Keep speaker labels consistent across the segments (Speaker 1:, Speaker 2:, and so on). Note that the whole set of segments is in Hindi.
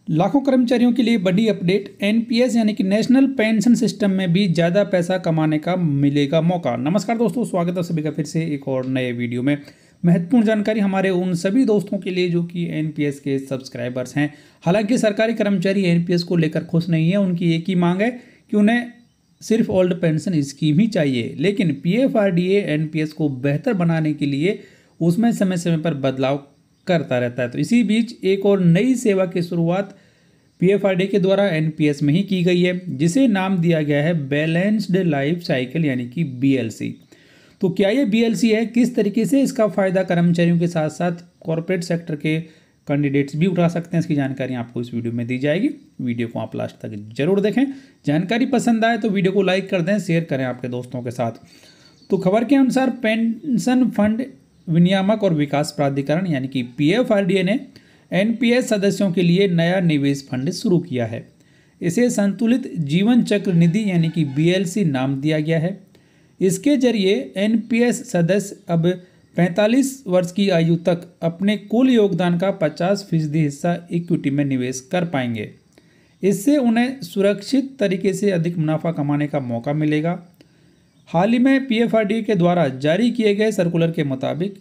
Speaker 1: लाखों कर्मचारियों के लिए बड़ी अपडेट। एनपीएस यानी कि नेशनल पेंशन सिस्टम में भी ज़्यादा पैसा कमाने का मिलेगा मौका। नमस्कार दोस्तों, स्वागत है सभी का फिर से एक और नए वीडियो में। महत्वपूर्ण जानकारी हमारे उन सभी दोस्तों के लिए जो कि एनपीएस के सब्सक्राइबर्स हैं। हालांकि सरकारी कर्मचारी एनपीएस को लेकर खुश नहीं है। उनकी एक ही मांग है कि उन्हें सिर्फ ओल्ड पेंशन स्कीम ही चाहिए, लेकिन पीएफआरडीए एनपीएस को बेहतर बनाने के लिए उसमें समय समय पर बदलाव करता रहता है। तो इसी बीच एक और नई सेवा की शुरुआत पीएफआरडीए के द्वारा एनपीएस में ही की गई है, जिसे नाम दिया गया है बैलेंस्ड लाइफ साइकिल यानी कि बीएलसी। तो क्या ये बीएलसी है, किस तरीके से इसका फायदा कर्मचारियों के साथ साथ कॉर्पोरेट सेक्टर के कैंडिडेट्स भी उठा सकते हैं, इसकी जानकारी आपको इस वीडियो में दी जाएगी। वीडियो को आप लास्ट तक जरूर देखें। जानकारी पसंद आए तो वीडियो को लाइक कर दें, शेयर करें आपके दोस्तों के साथ। तो खबर के अनुसार पेंशन फंड विनियामक और विकास प्राधिकरण यानी कि पीएफआरडीए ने एनपीएस सदस्यों के लिए नया निवेश फंड शुरू किया है। इसे संतुलित जीवन चक्र निधि यानी कि बीएलसी नाम दिया गया है। इसके जरिए एनपीएस सदस्य अब 45 वर्ष की आयु तक अपने कुल योगदान का 50% हिस्सा इक्विटी में निवेश कर पाएंगे। इससे उन्हें सुरक्षित तरीके से अधिक मुनाफा कमाने का मौका मिलेगा। हाल ही में पीएफआरडीए के द्वारा जारी किए गए सर्कुलर के मुताबिक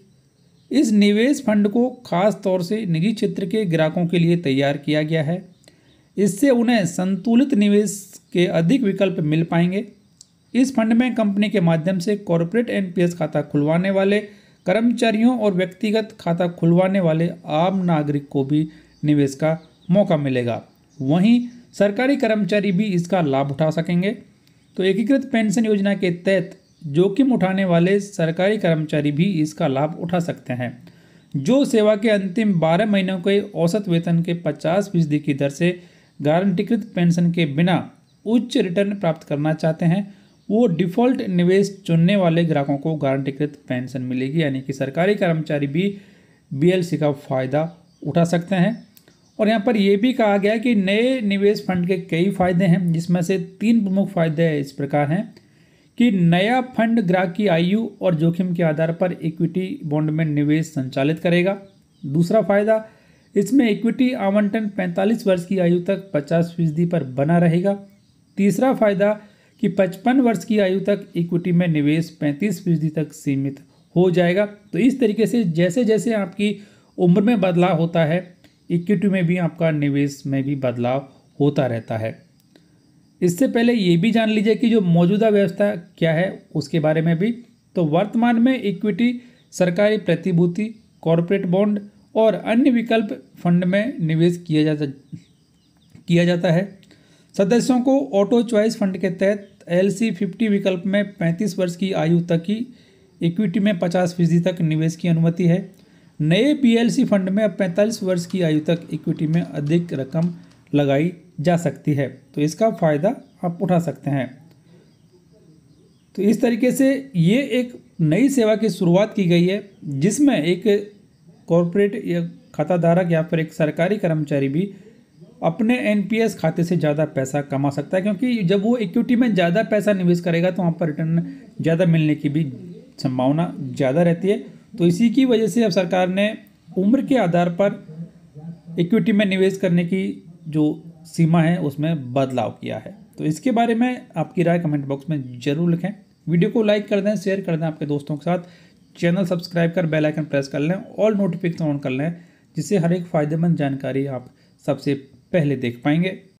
Speaker 1: इस निवेश फंड को खास तौर से निजी क्षेत्र के ग्राहकों के लिए तैयार किया गया है। इससे उन्हें संतुलित निवेश के अधिक विकल्प मिल पाएंगे। इस फंड में कंपनी के माध्यम से कॉर्पोरेट एनपीएस खाता खुलवाने वाले कर्मचारियों और व्यक्तिगत खाता खुलवाने वाले आम नागरिक को भी निवेश का मौका मिलेगा। वहीं सरकारी कर्मचारी भी इसका लाभ उठा सकेंगे। तो एकीकृत पेंशन योजना के तहत जोखिम उठाने वाले सरकारी कर्मचारी भी इसका लाभ उठा सकते हैं, जो सेवा के अंतिम 12 महीनों के औसत वेतन के 50% की दर से गारंटीकृत पेंशन के बिना उच्च रिटर्न प्राप्त करना चाहते हैं। वो डिफ़ॉल्ट निवेश चुनने वाले ग्राहकों को गारंटीकृत पेंशन मिलेगी, यानी कि सरकारी कर्मचारी भी बीएलसी का फ़ायदा उठा सकते हैं। और यहाँ पर यह भी कहा गया कि नए निवेश फंड के कई फायदे हैं, जिसमें से 3 प्रमुख फायदे इस प्रकार हैं कि नया फंड ग्राहक की आयु और जोखिम के आधार पर इक्विटी बॉन्ड में निवेश संचालित करेगा। दूसरा फायदा, इसमें इक्विटी आवंटन 45 वर्ष की आयु तक 50% पर बना रहेगा। तीसरा फायदा कि 55 वर्ष की आयु तक इक्विटी में निवेश 35% तक सीमित हो जाएगा। तो इस तरीके से जैसे जैसे आपकी उम्र में बदलाव होता है, इक्विटी में भी आपका निवेश में भी बदलाव होता रहता है। इससे पहले ये भी जान लीजिए कि जो मौजूदा व्यवस्था क्या है उसके बारे में भी। तो वर्तमान में इक्विटी, सरकारी प्रतिभूति, कॉर्पोरेट बॉन्ड और अन्य विकल्प फंड में निवेश किया जाता है। सदस्यों को ऑटो चॉइस फंड के तहत LC50 विकल्प में 35 वर्ष की आयु तक की इक्विटी में 50% तक निवेश की अनुमति है। नए बीएलसी फंड में अब 45 वर्ष की आयु तक इक्विटी में अधिक रकम लगाई जा सकती है। तो इसका फ़ायदा आप उठा सकते हैं। तो इस तरीके से ये एक नई सेवा की शुरुआत की गई है, जिसमें एक कॉर्पोरेट या खाता धारक या फिर एक सरकारी कर्मचारी भी अपने एनपीएस खाते से ज़्यादा पैसा कमा सकता है, क्योंकि जब वो इक्विटी में ज़्यादा पैसा निवेश करेगा तो वहाँ पर रिटर्न ज़्यादा मिलने की भी संभावना ज़्यादा रहती है। तो इसी की वजह से अब सरकार ने उम्र के आधार पर इक्विटी में निवेश करने की जो सीमा है उसमें बदलाव किया है। तो इसके बारे में आपकी राय कमेंट बॉक्स में जरूर लिखें। वीडियो को लाइक कर दें, शेयर कर दें आपके दोस्तों के साथ। चैनल सब्सक्राइब कर बेल आइकन प्रेस कर लें, ऑल नोटिफिकेशन ऑन कर लें, जिससे हर एक फ़ायदेमंद जानकारी आप सबसे पहले देख पाएंगे।